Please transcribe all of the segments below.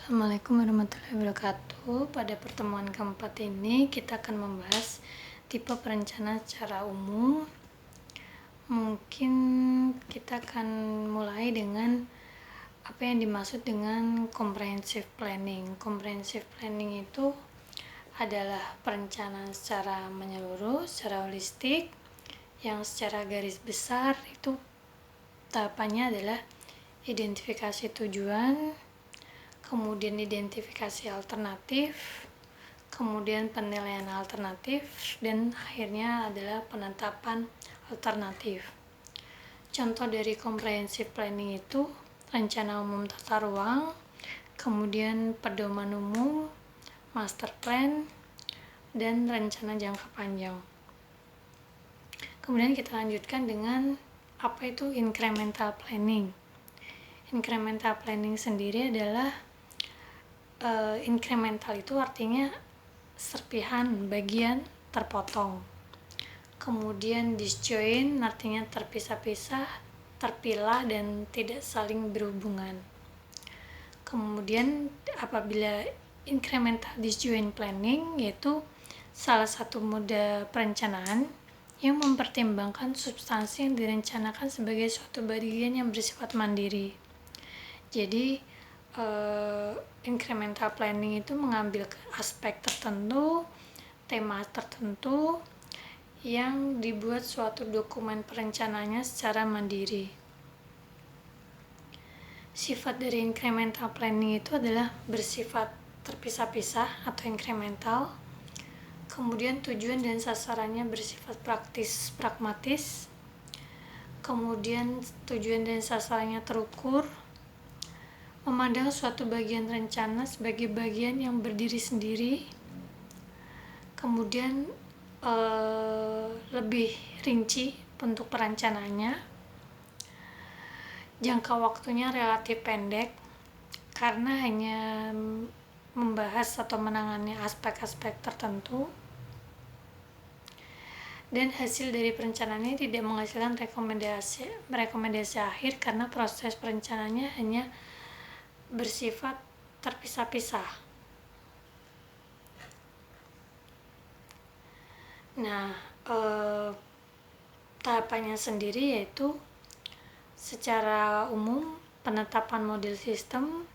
Assalamualaikum warahmatullahi wabarakatuh. Pada pertemuan keempat ini kita akan membahas tipe perencanaan secara umum. Mungkin kita akan mulai dengan apa yang dimaksud dengan comprehensive planning. Comprehensive planning itu adalah perencanaan secara menyeluruh, secara holistik, yang secara garis besar itu tahapannya adalah identifikasi tujuan, kemudian identifikasi alternatif, kemudian penilaian alternatif, dan akhirnya adalah penetapan alternatif. Contoh dari comprehensive planning itu rencana umum tata ruang, kemudian pedoman umum, master plan, dan rencana jangka panjang. Kemudian kita lanjutkan dengan apa itu incremental planning. Incremental planning sendiri adalah incremental itu artinya serpihan, bagian terpotong. Kemudian disjoint artinya terpisah-pisah, terpilah dan tidak saling berhubungan. Kemudian apabila incremental disjoint planning yaitu salah satu mode perencanaan yang mempertimbangkan substansi yang direncanakan sebagai suatu bagian yang bersifat mandiri. Jadi incremental planning itu mengambil aspek tertentu, tema tertentu yang dibuat suatu dokumen perencanaannya secara mandiri. Sifat dari incremental planning itu adalah bersifat terpisah-pisah atau incremental. Kemudian tujuan dan sasarannya bersifat praktis, pragmatis. Kemudian tujuan dan sasarannya terukur. Memandang suatu bagian rencana sebagai bagian yang berdiri sendiri, kemudian lebih rinci untuk perencanaannya, jangka waktunya relatif pendek karena hanya membahas atau menangani aspek-aspek tertentu, dan hasil dari perencanaannya tidak menghasilkan rekomendasi akhir karena proses perencanaannya hanya bersifat terpisah-pisah. Nah, tahapannya sendiri yaitu secara umum penetapan model sistem,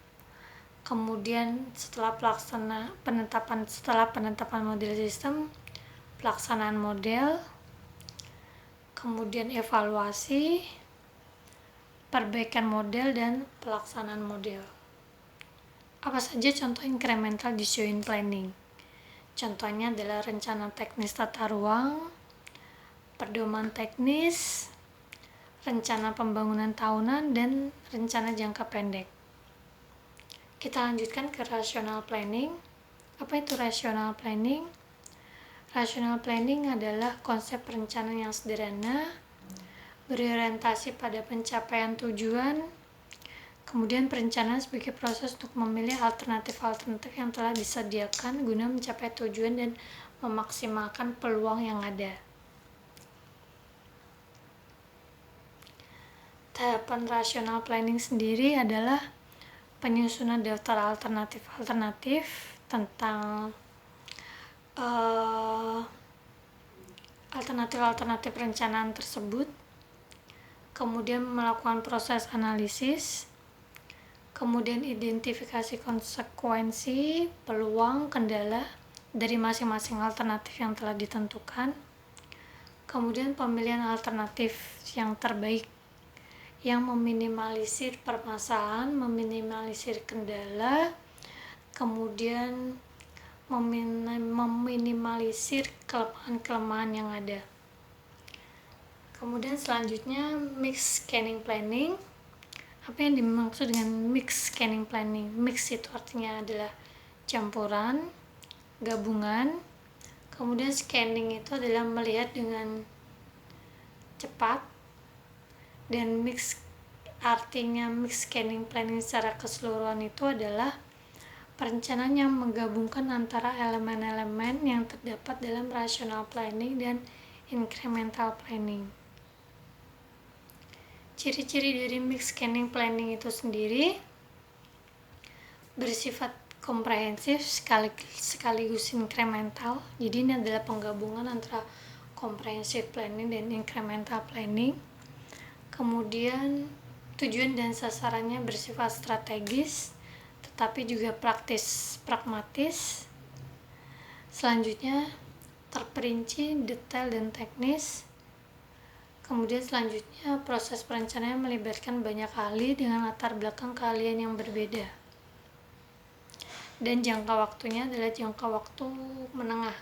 kemudian setelah penetapan model sistem, pelaksanaan model, kemudian evaluasi, perbaikan model dan pelaksanaan model. Apa saja contoh incremental disjoint planning? Contohnya adalah rencana teknis tata ruang, pedoman teknis, rencana pembangunan tahunan, dan rencana jangka pendek. Kita lanjutkan ke rational planning. Apa itu rational planning? Rational planning adalah konsep perencanaan yang sederhana, berorientasi pada pencapaian tujuan, kemudian perencanaan sebagai proses untuk memilih alternatif-alternatif yang telah disediakan guna mencapai tujuan dan memaksimalkan peluang yang ada. Tahapan rational planning sendiri adalah penyusunan daftar alternatif-alternatif tentang alternatif-alternatif perencanaan tersebut, kemudian melakukan proses analisis, kemudian identifikasi konsekuensi, peluang, kendala dari masing-masing alternatif yang telah ditentukan, kemudian pemilihan alternatif yang terbaik yang meminimalisir permasalahan, meminimalisir kendala, kemudian meminimalisir kelemahan-kelemahan yang ada. Kemudian selanjutnya mix scanning planning. Apa yang dimaksud dengan mix scanning planning? Mix itu artinya adalah campuran, gabungan. Kemudian scanning itu adalah melihat dengan cepat, dan mix artinya mix scanning planning secara keseluruhan itu adalah perencanaan yang menggabungkan antara elemen-elemen yang terdapat dalam rational planning dan incremental planning. Ciri-ciri dari mix scanning planning itu sendiri, bersifat komprehensif sekaligus incremental. Jadi ini adalah penggabungan antara comprehensive planning dan incremental planning. Kemudian tujuan dan sasarannya bersifat strategis tetapi juga pragmatis. Selanjutnya terperinci, detail dan teknis. Kemudian selanjutnya proses perencanaan melibatkan banyak ahli dengan latar belakang keahlian yang berbeda. Dan jangka waktunya adalah jangka waktu menengah.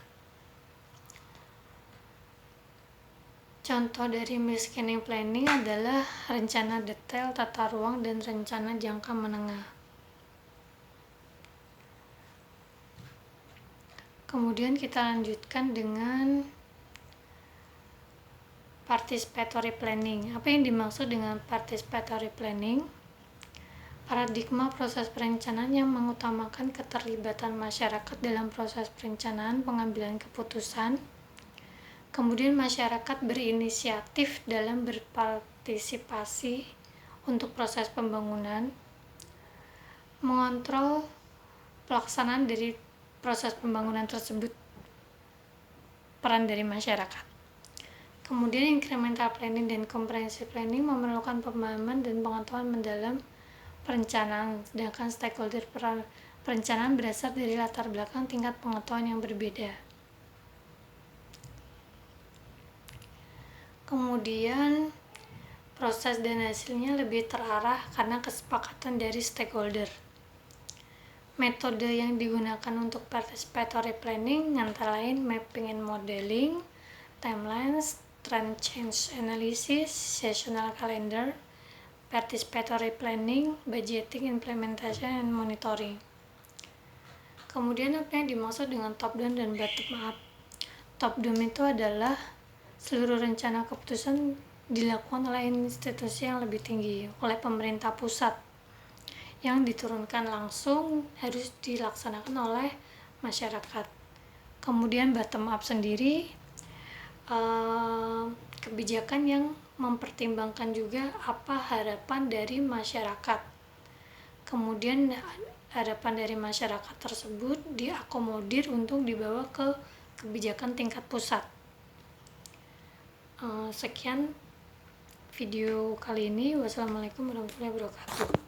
Contoh dari scanning planning adalah rencana detail, tata ruang, dan rencana jangka menengah. Kemudian kita lanjutkan dengan participatory planning. Apa yang dimaksud dengan participatory planning? Paradigma proses perencanaan yang mengutamakan keterlibatan masyarakat dalam proses perencanaan pengambilan keputusan. Kemudian masyarakat berinisiatif dalam berpartisipasi untuk proses pembangunan, mengontrol pelaksanaan dari proses pembangunan tersebut, peran dari masyarakat. Kemudian incremental planning dan comprehensive planning memerlukan pemahaman dan pengetahuan mendalam perencanaan, sedangkan stakeholder perencanaan berasal dari latar belakang tingkat pengetahuan yang berbeda. Kemudian proses dan hasilnya lebih terarah karena kesepakatan dari stakeholder. Metode yang digunakan untuk participatory planning antara lain mapping and modeling, timelines, trend change analysis, seasonal calendar, participatory planning, budgeting, implementation, and monitoring. Kemudian apa yang dimaksud dengan top down dan bottom up? Top down itu adalah seluruh rencana keputusan dilakukan oleh institusi yang lebih tinggi, oleh pemerintah pusat, yang diturunkan langsung harus dilaksanakan oleh masyarakat. Kemudian bottom up sendiri kebijakan yang mempertimbangkan juga apa harapan dari masyarakat. Kemudian harapan dari masyarakat tersebut diakomodir untuk dibawa ke kebijakan tingkat pusat. Sekian video kali ini. Wassalamualaikum warahmatullahi wabarakatuh.